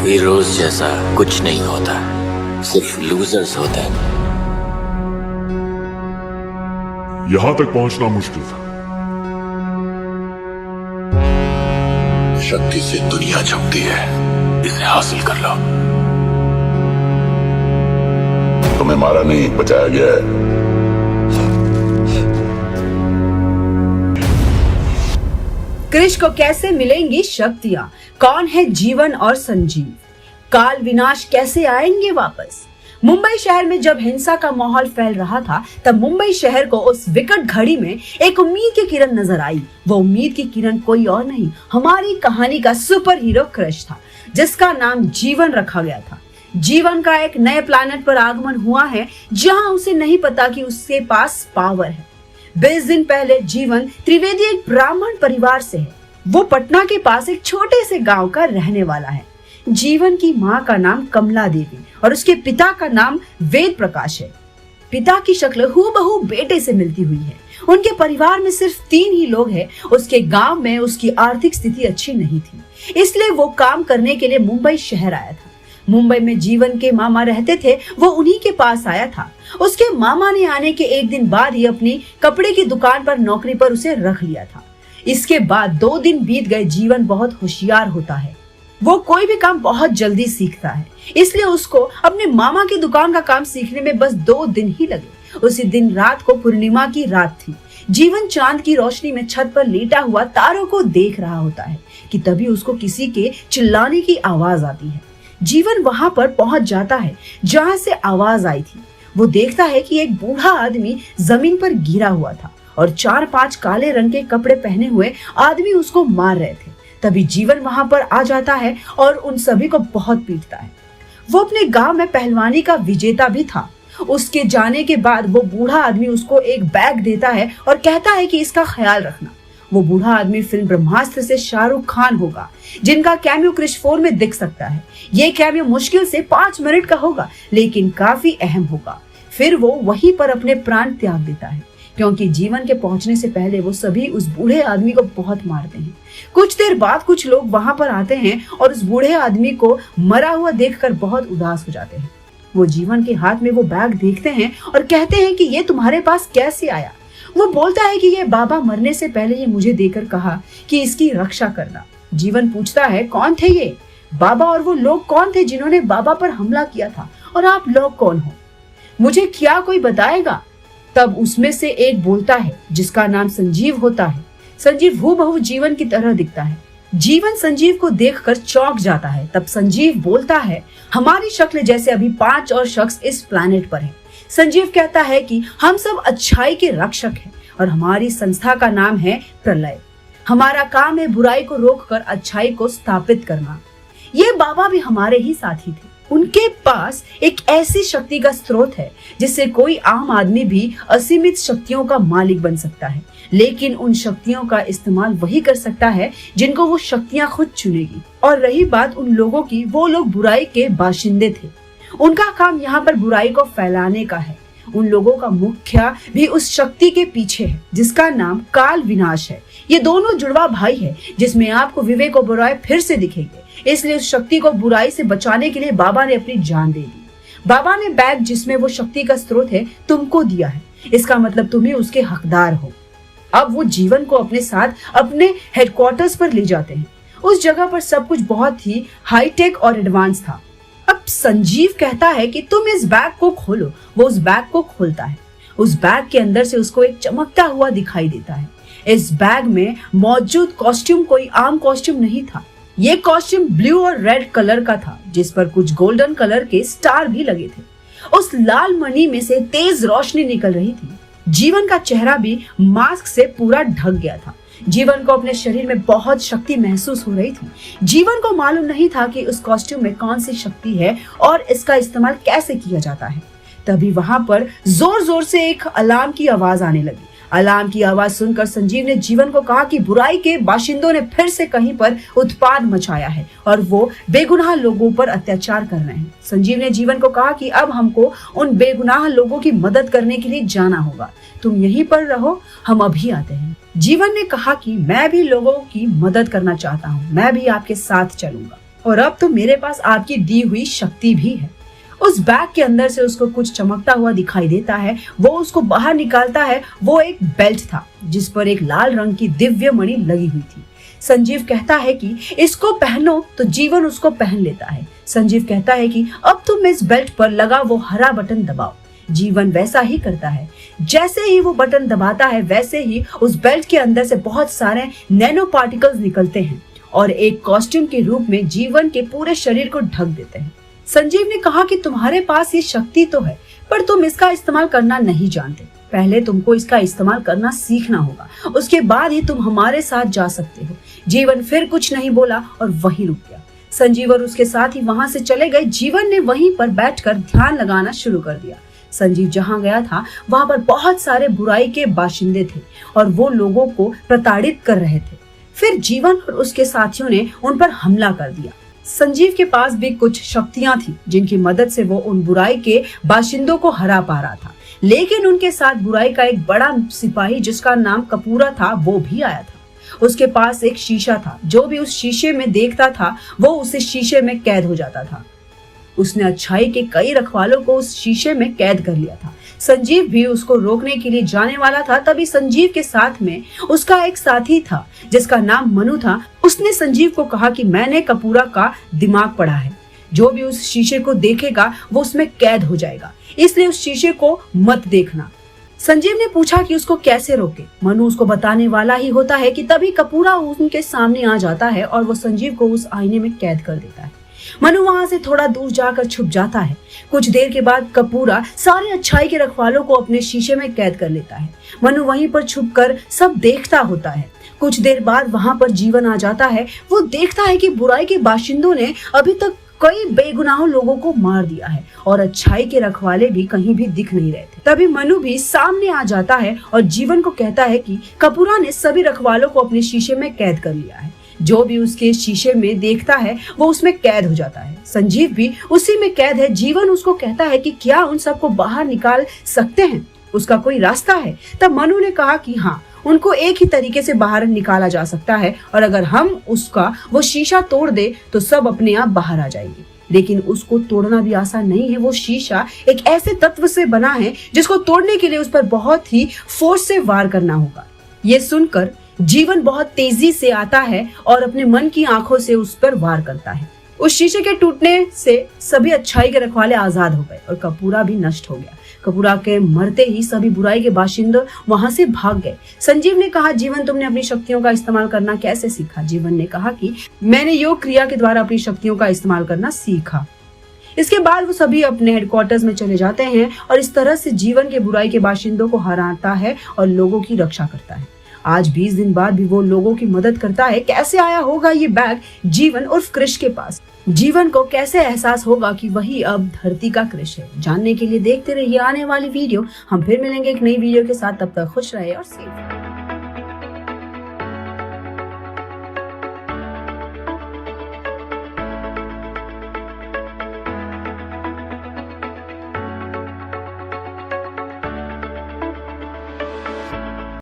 Heroes जैसा कुछ नहीं होता, सिर्फ लूजर्स होते हैं। यहां तक पहुंचना मुश्किल था। शक्ति से दुनिया झुकती है, इसे हासिल कर लो। तुम्हें मारा नहीं, बचाया गया है। कृष को कैसे मिलेंगी शक्तियां? कौन है जीवन और संजीव? काल विनाश कैसे आएंगे वापस? मुंबई शहर में जब हिंसा का माहौल फैल रहा था, तब मुंबई शहर को उस विकट घड़ी में एक उम्मीद की किरण नजर आई। वो उम्मीद की किरण कोई और नहीं, हमारी कहानी का सुपर हीरो कृष था, जिसका नाम जीवन रखा गया था। जीवन का एक नए प्लैनेट पर आगमन हुआ है, जहां उसे नहीं पता कि उसके पास पावर है। 20 दिन पहले जीवन त्रिवेदी एक ब्राह्मण परिवार से है। वो पटना के पास एक छोटे से गांव का रहने वाला है। जीवन की माँ का नाम कमला देवी और उसके पिता का नाम वेद प्रकाश है। पिता की शक्ल हूबहू बेटे से मिलती हुई है। उनके परिवार में सिर्फ 3 ही लोग हैं। उसके गांव में उसकी आर्थिक स्थिति अच्छी नहीं थी, इसलिए वो काम करने के लिए मुंबई शहर आया था। मुंबई में जीवन के मामा रहते थे, वो उन्हीं के पास आया था। उसके मामा ने आने के एक दिन बाद ही अपनी कपड़े की दुकान पर नौकरी पर उसे रख लिया था। इसके बाद 2 दिन बीत गए। जीवन बहुत होशियार होता है, वो कोई भी काम बहुत जल्दी सीखता है, इसलिए उसको अपने मामा की दुकान का काम सीखने में बस 2 दिन ही लगे। उसी दिन रात को पूर्णिमा की रात थी। जीवन चांद की रोशनी में छत पर लेटा हुआ तारों को देख रहा होता है कि तभी उसको किसी के चिल्लाने की आवाज आती है। जीवन वहां पर पहुंच जाता है जहां से आवाज आई थी। वो देखता है कि एक बूढ़ा आदमी जमीन पर गिरा हुआ था और 4-5 काले रंग के कपड़े पहने हुए आदमी उसको मार रहे थे। तभी जीवन वहां पर आ जाता है और उन सभी को बहुत पीटता है। वो अपने गांव में पहलवानी का विजेता भी था। उसके जाने के बाद वो बूढ़ा आदमी उसको एक बैग देता है और कहता है कि इसका ख्याल रखना। वो बूढ़ा आदमी फिल्म ब्रह्मास्त्र से शाहरुख खान होगा, जिनका कैमियो क्रिश 4 में दिख सकता है। ये कैमियो मुश्किल से 5 मिनट का होगा, लेकिन काफी अहम होगा। फिर वो वहीं पर अपने प्राण त्याग देता है, क्योंकि जीवन के पहुंचने से पहले वो सभी उस बूढ़े आदमी को बहुत मारते हैं। कुछ देर बाद कुछ लोग वहां पर आते हैं और उस बूढ़े आदमी को मरा हुआ देखकर बहुत उदास हो जाते हैं। वो जीवन के हाथ में वो बैग देखते हैं और कहते हैं कि ये तुम्हारे पास कैसे आया? वो बोलता है कि ये बाबा मरने से पहले ये मुझे देकर कहा कि इसकी रक्षा करना। जीवन पूछता है, कौन थे ये बाबा और वो लोग कौन थे जिन्होंने बाबा पर हमला किया था, और आप लोग कौन हो? मुझे क्या कोई बताएगा? तब उसमें से एक बोलता है, जिसका नाम संजीव होता है। संजीव हूबहू जीवन की तरह दिखता है। जीवन संजीव को देखकर चौंक जाता है। तब संजीव बोलता है, हमारी शक्ल जैसे अभी 5 और शख्स इस प्लैनेट पर हैं। संजीव कहता है कि हम सब अच्छाई के रक्षक हैं और हमारी संस्था का नाम है प्रलय। हमारा काम है बुराई को रोककर अच्छाई को स्थापित करना। ये बाबा भी हमारे ही साथी थे। उनके पास एक ऐसी शक्ति का स्रोत है जिससे कोई आम आदमी भी असीमित शक्तियों का मालिक बन सकता है, लेकिन उन शक्तियों का इस्तेमाल वही कर सकता है जिनको वो शक्तियां खुद चुनेगी। और रही बात उन लोगों की, वो लोग बुराई के बाशिंदे थे। उनका काम यहाँ पर बुराई को फैलाने का है। उन लोगों का मुखिया भी उस शक्ति के पीछे है, जिसका नाम काल विनाश है। ये दोनों जुड़वा भाई है, जिसमें आपको विवेक और बुराई फिर से दिखेंगे। इसलिए उस शक्ति को बुराई से बचाने के लिए बाबा ने अपनी जान दे दी। बाबा ने बैग जिसमें वो शक्ति का स्रोत है तुमको दिया है। इसका मतलब तुम ही उसके हकदार हो। अब वो जीवन को अपने साथ अपने हेडक्वार्टर्स पर ले जाते हैं। उस जगह पर सब कुछ बहुत ही हाईटेक और एडवांस था। अब संजीव कहता है कि तुम इस बैग को खोलो। वो उस बैग को खोलता है। उस बैग के अंदर से उसको एक चमकता हुआ दिखाई देता है। इस बैग में मौजूद कॉस्ट्यूम कोई आम कॉस्ट्यूम नहीं था। ये कॉस्ट्यूम ब्लू और रेड कलर का था, जिस पर कुछ गोल्डन कलर के स्टार भी लगे थे। उस लाल मणि में से तेज रोशनी निकल रही थी। जीवन का चेहरा भी मास्क से पूरा ढक गया था। जीवन को अपने शरीर में बहुत शक्ति महसूस हो रही थी। जीवन को मालूम नहीं था कि उस कॉस्ट्यूम में कौन सी शक्ति है और इसका इस्तेमाल कैसे किया जाता है। तभी वहां पर जोर जोर से एक अलार्म की आवाज आने लगी। अलार्म की आवाज सुनकर संजीव ने जीवन को कहा कि बुराई के बाशिंदों ने फिर से कहीं पर उत्पात मचाया है और वो बेगुनाह लोगों पर अत्याचार कर रहे हैं। संजीव ने जीवन को कहा कि अब हमको उन बेगुनाह लोगों की मदद करने के लिए जाना होगा, तुम यहीं पर रहो, हम अभी आते हैं। जीवन ने कहा कि मैं भी लोगों की मदद करना चाहता हूँ, मैं भी आपके साथ चलूंगा और अब तो मेरे पास आपकी दी हुई शक्ति भी है। उस बैग के अंदर से उसको कुछ चमकता हुआ दिखाई देता है, वो उसको बाहर निकालता है। वो एक बेल्ट था जिस पर एक लाल रंग की दिव्य मणि लगी हुई थी। संजीव कहता है कि इसको पहनो, तो जीवन उसको पहन लेता है। संजीव कहता है कि अब तुम इस बेल्ट पर लगा वो हरा बटन दबाओ। जीवन वैसा ही करता है। जैसे ही वो बटन दबाता है वैसे ही उस बेल्ट के अंदर से बहुत सारे नैनो पार्टिकल्स निकलते हैं और एक कॉस्ट्यूम के रूप में जीवन के पूरे शरीर को ढक देते हैं। संजीव ने कहा कि तुम्हारे पास ये शक्ति तो है, पर तुम इसका इस्तेमाल करना नहीं जानते। पहले तुमको इसका इस्तेमाल करना सीखना होगा, उसके बाद ही तुम हमारे साथ जा सकते हो। जीवन फिर कुछ नहीं बोला और वहीं रुक गया। संजीव और उसके साथ ही वहां से चले गए। जीवन ने वहीं पर बैठकर ध्यान लगाना शुरू कर दिया। संजीव जहां गया था वहां पर बहुत सारे बुराई के बाशिंदे थे और वो लोगों को प्रताड़ित कर रहे थे। फिर जीवन और उसके साथियों ने उन पर हमला कर दिया। संजीव के पास भी कुछ शक्तियां थी जिनकी मदद से वो उन बुराई के बाशिंदों को हरा पा रहा था, लेकिन उनके साथ बुराई का एक बड़ा सिपाही जिसका नाम कपूरा था वो भी आया था। उसके पास एक शीशा था, जो भी उस शीशे में देखता था वो उस शीशे में कैद हो जाता था। उसने अच्छाई के कई रखवालों को उस शीशे में कैद कर लिया था। संजीव भी उसको रोकने के लिए जाने वाला था, तभी संजीव के साथ में उसका एक साथी था जिसका नाम मनु था। उसने संजीव को कहा कि मैंने कपूरा का दिमाग पढ़ा है, जो भी उस शीशे को देखेगा वो उसमें कैद हो जाएगा, इसलिए उस शीशे को मत देखना। संजीव ने पूछा कि उसको कैसे रोके। मनु उसको बताने वाला ही होता है कि तभी कपूरा उनके सामने आ जाता है और वो संजीव को उस आईने में कैद कर देता है। मनु वहां से थोड़ा दूर जाकर छुप जाता है। कुछ देर के बाद कपूरा सारे अच्छाई के रखवालों को अपने शीशे में कैद कर लेता है। मनु वहीं पर छुपकर सब देखता होता है। कुछ देर बाद वहां पर जीवन आ जाता है। वो देखता है कि बुराई के बाशिंदों ने अभी तक कई बेगुनाह लोगों को मार दिया है और अच्छाई के रखवाले भी कहीं भी दिख नहीं रहे थे। तभी मनु भी सामने आ जाता है और जीवन को कहता है कि कपूरा ने सभी रखवालों को अपने शीशे में कैद कर लिया है। जो भी उसके शीशे में देखता है वो उसमें कैद हो जाता है। संजीव भी उसी में कैद है। जीवन उसको कहता है कि क्या उन सबको बाहर निकाल सकते हैं, उसका कोई रास्ता है? तब मनु ने कहा कि हाँ, उनको एक ही तरीके से बाहर निकाला जा सकता है और अगर हम उसका वो शीशा तोड़ दे तो सब अपने आप बाहर आ जाएंगे। लेकिन उसको तोड़ना भी आसान नहीं है। वो शीशा एक ऐसे तत्व से बना है जिसको तोड़ने के लिए उस पर बहुत ही फोर्स से वार करना होगा। ये सुनकर जीवन बहुत तेजी से आता है और अपने मन की आंखों से उस पर वार करता है। उस शीशे के टूटने से सभी अच्छाई के रखवाले आजाद हो गए और कपूरा भी नष्ट हो गया। कपूरा के मरते ही सभी बुराई के बाशिंदे वहां से भाग गए। संजीव ने कहा, जीवन तुमने अपनी शक्तियों का इस्तेमाल करना कैसे सीखा? जीवन ने कहा कि मैंने योग क्रिया के द्वारा अपनी शक्तियों का इस्तेमाल करना सीखा। इसके बाद वो सभी अपने हेडक्वार्टर्स में चले जाते हैं और इस तरह से जीवन के बुराई के बाशिंदों को हराता है और लोगों की रक्षा करता है। आज 20 दिन बाद भी वो लोगों की मदद करता है। कैसे आया होगा ये बैग जीवन उर्फ कृष के पास? जीवन को कैसे एहसास होगा कि वही अब धरती का कृष है? जानने के लिए देखते रहिए आने वाली वीडियो। हम फिर मिलेंगे एक नई वीडियो के साथ, तब तक खुश रहे और सेफ।